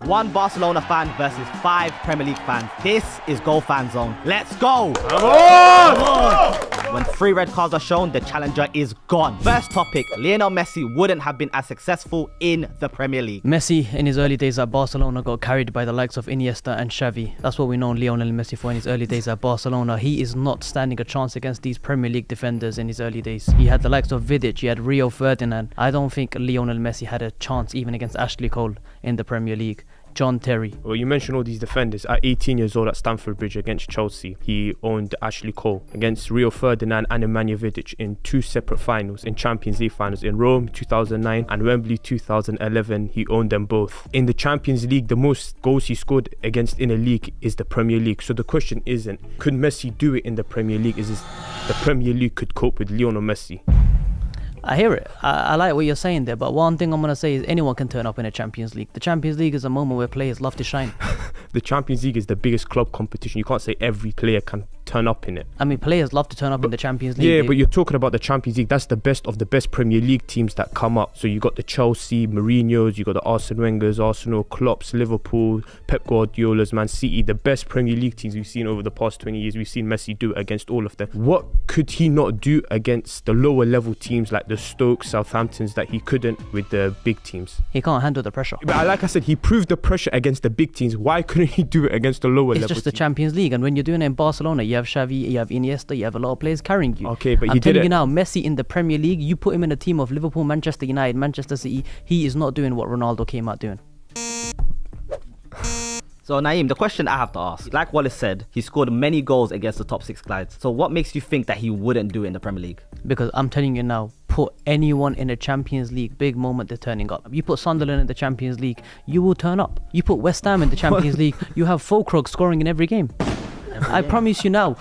1 Barcelona fan versus 5 Premier League fans. This is Goal Fan Zone. Let's go! Come on! When 3 red cards are shown, the challenger is gone. First topic, Lionel Messi wouldn't have been as successful in the Premier League. Messi, in his early days at Barcelona, got carried by the likes of Iniesta and Xavi. That's what we know Lionel Messi for in his early days at Barcelona. He is not standing a chance against these Premier League defenders in his early days. He had the likes of Vidic, he had Rio Ferdinand. I don't think Lionel Messi had a chance even against Ashley Cole in the Premier League. John Terry. Well, you mentioned all these defenders. At 18 years old at Stamford Bridge against Chelsea, he owned Ashley Cole. Against Rio Ferdinand and Nemanja Vidic in 2 separate finals, in Champions League finals. In Rome 2009 and Wembley 2011, he owned them both. In the Champions League, the most goals he scored against in a league is the Premier League. So the question isn't, could Messi do it in the Premier League? Is the Premier League could cope with Lionel Messi? I hear it. I like what you're saying there, but one thing I'm going to say is anyone can turn up in a Champions League. The Champions League is a moment where players love to shine. The Champions League is the biggest club competition. You can't say every player can turn up in it. I mean, players love to turn up in the Champions League. Yeah, but you're talking about the Champions League. That's the best of the best Premier League teams that come up. So you got the Chelsea, Mourinho's, you got the Arsene Wenger's, Arsenal, Klopp's, Liverpool, Pep Guardiola's, Man City. The best Premier League teams we've seen over the past 20 years. We've seen Messi do it against all of them. What could he not do against the lower level teams like the Stoke, Southamptons that he couldn't with the big teams? He can't handle the pressure. But like I said, he proved the pressure against the big teams. Why couldn't he do it against the lower level teams? It's just the Champions League, and when you're doing it in Barcelona, you have Xavi, you have Iniesta, you have a lot of players carrying you. Okay, but I'm telling you now, Messi in the Premier League, you put him in a team of Liverpool, Manchester United, Manchester City, he is not doing what Ronaldo came out doing. So Naeem, the question I have to ask, like Wallace said, he scored many goals against the top 6 sides. So what makes you think that he wouldn't do it in the Premier League? Because I'm telling you now, put anyone in the Champions League, big moment, they're turning up. You put Sunderland in the Champions League, you will turn up. You put West Ham in the Champions League, you have Fulkrug scoring in every game. I promise you now.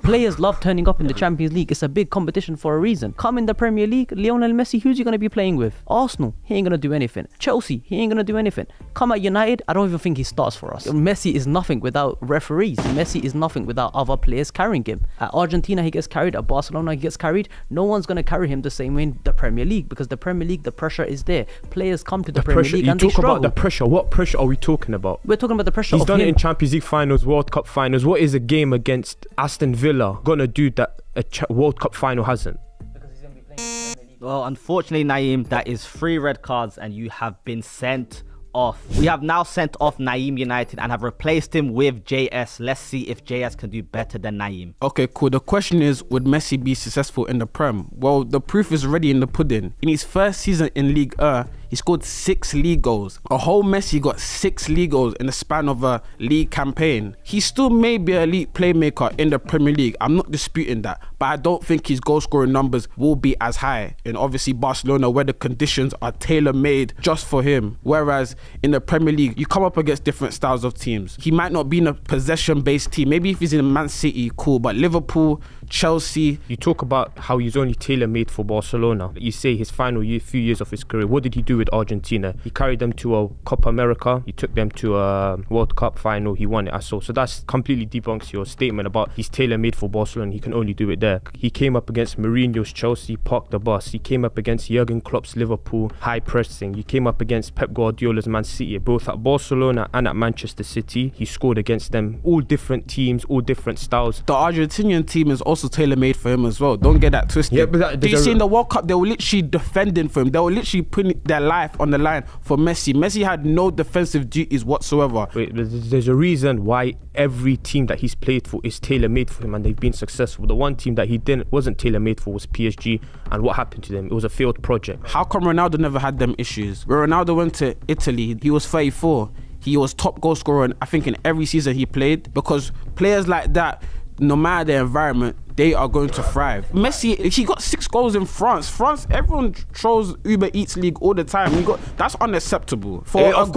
Players love turning up in the Champions League. It's a big competition for a reason. Come in the Premier League, Lionel Messi, who's he going to be playing with? Arsenal, he ain't going to do anything. Chelsea, he ain't going to do anything. Come at United, I don't even think he starts for us. Messi is nothing without referees. Messi is nothing without other players carrying him. At Argentina, he gets carried. At Barcelona, he gets carried. No one's going to carry him the same way in the Premier League, because the Premier League, the pressure is there. Players come to the Premier League and they struggle. About the pressure. What pressure are we talking about? We're talking about the pressure. He's done it in Champions League finals, World Cup finals. What is a game against Aston Villa gonna do that a World Cup final hasn't? Because he's going to be playing Premier League. Well, unfortunately, Naeem, that is 3 red cards and you have been sent off. We have now sent off Naeem United and have replaced him with JS. Let's see if JS can do better than Naeem. Okay, cool. The question is, would Messi be successful in the Prem? Well, the proof is already in the pudding. In his first season in Ligue 1, he scored 6 league goals. A whole Messi got 6 league goals in the span of a league campaign. He still may be an elite playmaker in the Premier League. I'm not disputing that. But I don't think his goal scoring numbers will be as high in obviously Barcelona, where the conditions are tailor-made just for him. Whereas in the Premier League, you come up against different styles of teams. He might not be in a possession-based team. Maybe if he's in Man City, cool. But Liverpool, Chelsea... You talk about how he's only tailor-made for Barcelona. You say his final few years of his career. What did he do with Argentina? He carried them to a Copa America. He took them to a World Cup final. He won it, I saw. So that's completely debunks your statement about he's tailor-made for Barcelona. He can only do it there. He came up against Mourinho's Chelsea, parked the bus. He came up against Jurgen Klopp's Liverpool, high pressing. He came up against Pep Guardiola's Man City, both at Barcelona and at Manchester City. He scored against them. All different teams, all different styles. The Argentinian team is also tailor-made for him as well. Don't get that twisted. Yeah, but do you see in the World Cup, they were literally defending for him. They were literally putting their life on the line for Messi. Messi had no defensive duties whatsoever. Wait, there's a reason why every team that he's played for is tailor-made for him and they've been successful. The one team that he wasn't tailor-made for was PSG, and what happened to them? It was a failed project. How come Ronaldo never had them issues? When Ronaldo went to Italy, he was 34. He was top goal scorer, I think, in every season he played, because players like that, no matter the environment, they are going to thrive. Messi, he got 6 goals in France. France, everyone throws Uber Eats League all the time. That's unacceptable for a goal. Of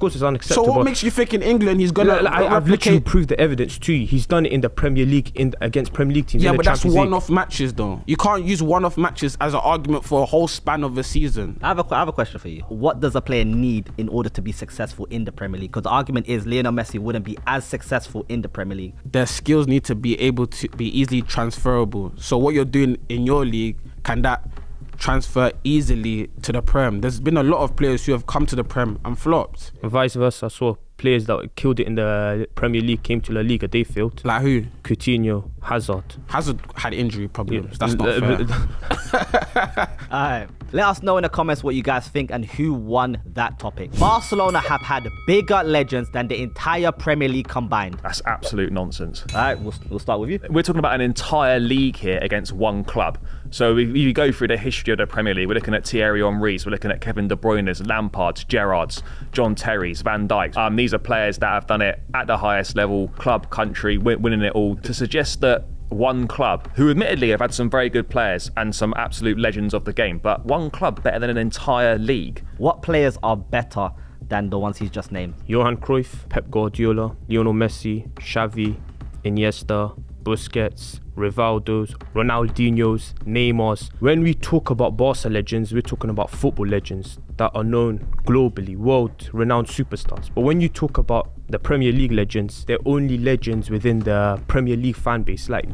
course it's unacceptable. So what makes you think in England he's gonna? I've literally proved the evidence to you. He's done it in the Premier League against Premier League teams. Yeah, but that's one-off matches though. You can't use one-off matches as an argument for a whole span of a season. I have a question for you. What does a player need in order to be successful in the Premier League? Because the argument is Lionel Messi wouldn't be as successful in the Premier League. Their skills need to be able to be easily transferable. So what you're doing in your league, can that transfer easily to the Prem. There's been a lot of players who have come to the Prem and flopped. And vice versa, I saw players that killed it in the Premier League came to La Liga, they failed. Like who? Coutinho, Hazard. Hazard had injury problems. That's not fair. Alright, let us know in the comments what you guys think and who won that topic. Barcelona have had bigger legends than the entire Premier League combined. That's absolute nonsense. Alright, we'll start with you. We're talking about an entire league here against one club. So if you go through the history of the Premier League, we're looking at Thierry Henry's, we're looking at Kevin De Bruyne's, Lampard's, Gerrard's, John Terry's, Van Dijk's. These are players that have done it at the highest level, club, country, winning it all. To suggest that one club, who admittedly have had some very good players and some absolute legends of the game, but one club better than an entire league. What players are better than the ones he's just named? Johan Cruyff, Pep Guardiola, Lionel Messi, Xavi, Iniesta, Busquets, Rivaldo's, Ronaldinho's, Neymar's. When we talk about Barca legends, we're talking about football legends that are known globally, world-renowned superstars. But when you talk about the Premier League legends, they're only legends within the Premier League fan base. Like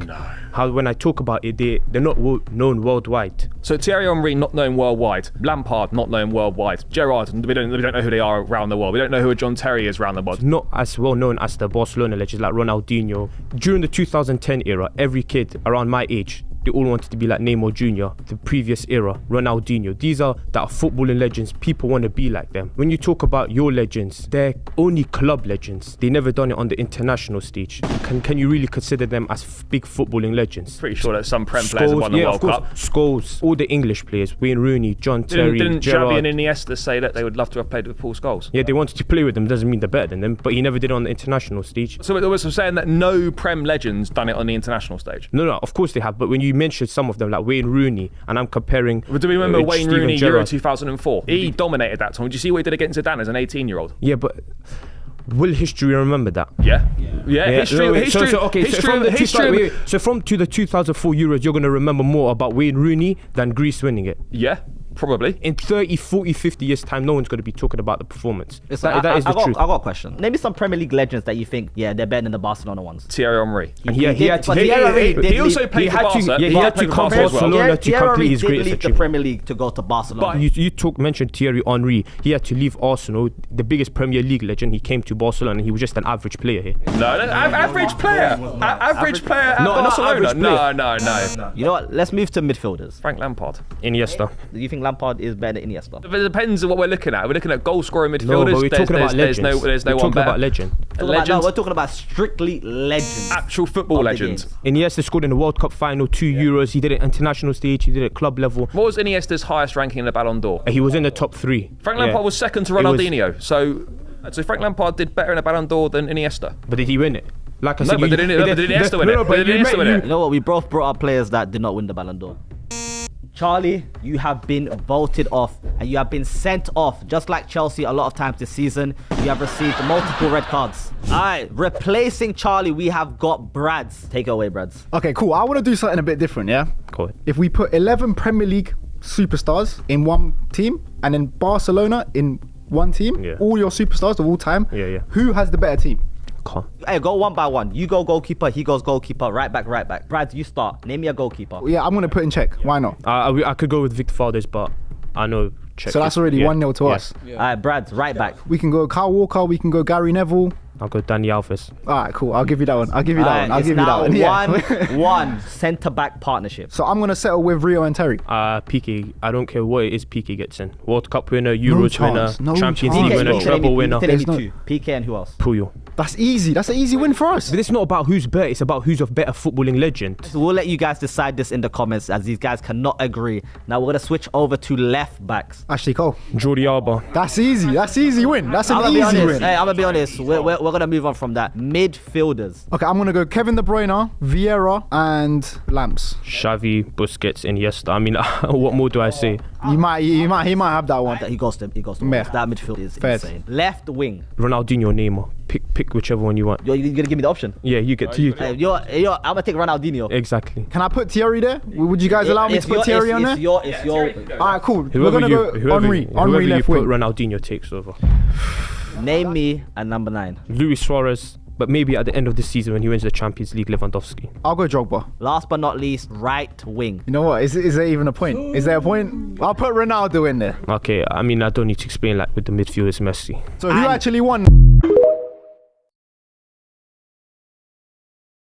how when I talk about it, they're not known worldwide. So Thierry Henry not known worldwide, Lampard not known worldwide, Gerrard we don't know who they are around the world. We don't know who a John Terry is around the world. Not as well known as the Barcelona legends like Ronaldinho. During the 2010 era, every kid around my age, they all wanted to be like Neymar Jr., the previous era, Ronaldinho. These are that are footballing legends. People want to be like them. When you talk about your legends, they're only club legends. They never done it on the international stage. Can you really consider them as big footballing legends? Pretty sure that some Prem players have won the World Cup. Scholes, all the English players, Wayne Rooney, John Terry, Didn't Gerrard. Xavi and Iniesta say that they would love to have played with Paul Scholes? Yeah, they wanted to play with them. Doesn't mean they're better than them, but he never did it on the international stage. So it was saying that no Prem legends done it on the international stage? No, of course they have. But when you mentioned some of them, like Wayne Rooney, and I'm comparing. Do we remember Wayne Steven Rooney Gerrard. Euro 2004? He dominated that time. Did you see what he did against Zidane as an 18-year-old? Yeah, but will history remember that? Yeah. So from to the 2004 Euros, you're going to remember more about Wayne Rooney than Greece winning it. Yeah. Probably. In 30, 40, 50 years' time, no one's going to be talking about the performance. Listen, that is the truth. I got a question. Name me some Premier League legends that you think, yeah, they're better than the Barcelona ones. Thierry Henry. He also played for Barca. He had to come to Barcelona to complete his greatest leave the achievement. Premier League to go to Barcelona. You mentioned Thierry Henry. He had to leave Arsenal, the biggest Premier League legend. He came to Barcelona and he was just an average player here. Average player. Average player at Barcelona. No. You know what? Let's move to midfielders. Frank Lampard. Iniesta. Do you think Lampard is better than Iniesta? It depends on what we're looking at. We're looking at goal scoring midfielders. No, but we're talking about legends. There's no we're one talking better. about legend. No, we're talking about strictly legends. Actual football legends. Iniesta scored in the World Cup final, 2 Euros. He did it international stage. He did it club level. What was Iniesta's highest ranking in the Ballon d'Or? He was in the top 3. Frank Lampard was second to Ronaldinho. So Frank Lampard did better in the Ballon d'Or than Iniesta. But did he win it? Like I said, did Iniesta win it? You know what? We both brought up players that did not win the Ballon d'Or. Charlie, you have been voted off and you have been sent off. Just like Chelsea a lot of times this season, you have received multiple red cards. Alright, replacing Charlie, we have got Brads. Take it away, Brads. Okay, cool. I want to do something a bit different, yeah? Go ahead. If we put 11 Premier League superstars in one team and then Barcelona in one team, all your superstars of all time, who has the better team? Hey, go one by one. You go goalkeeper, he goes goalkeeper, right back. Brad, you start. Name me a goalkeeper. Yeah, I'm going to put in check. Why not? I could go with Victor Valdes, but I know check. So that's already 1-0 to us. Alright, Brad, right back. We can go Kyle Walker, we can go Gary Neville. I'll go Danny Alves. Alright, cool. I'll give you that one. I'll give you that one. Now 1-1 centre-back partnership. So I'm going to settle with Rio and Terry. Piqué. I don't care what it is Piqué gets in. World Cup winner, Euros winner, Champions League PK, winner, treble winner. Piqué and who else? Puyol. That's easy. That's an easy win for us. But it's not about who's better. It's about who's a better footballing legend. So we'll let you guys decide this in the comments as these guys cannot agree. Now we're going to switch over to left backs. Ashley Cole. Jordi Alba. That's easy. That's easy win. That's an easy win. Hey, I'm going to be honest. We're going to move on from that. Midfielders. Okay, I'm going to go Kevin De Bruyne, Vieira and Lamps. Xavi, Busquets, Iniesta. I mean, what more do I say? He might have that one. He goes to Meh. that midfield is Fair. insane. Left wing. Ronaldinho, Neymar. Pick whichever one you want. You're going to give me the option? Yeah, you get to you. I'm going to take Ronaldinho. Exactly. Can I put Thierry there? Would you guys allow me to put Thierry on there? Alright, cool. We're going to go Henry. Henry left wing. wing. Ronaldinho takes over. Name me a number 9. Luis Suarez, But maybe at the end of the season when he wins the Champions League, Lewandowski. I'll go Drogba. Last but not least, right wing. You know what? Is there even a point? Is there a point? I'll put Ronaldo in there. Okay, I mean, I don't need to explain like with the midfield, it's Messi. So who actually won?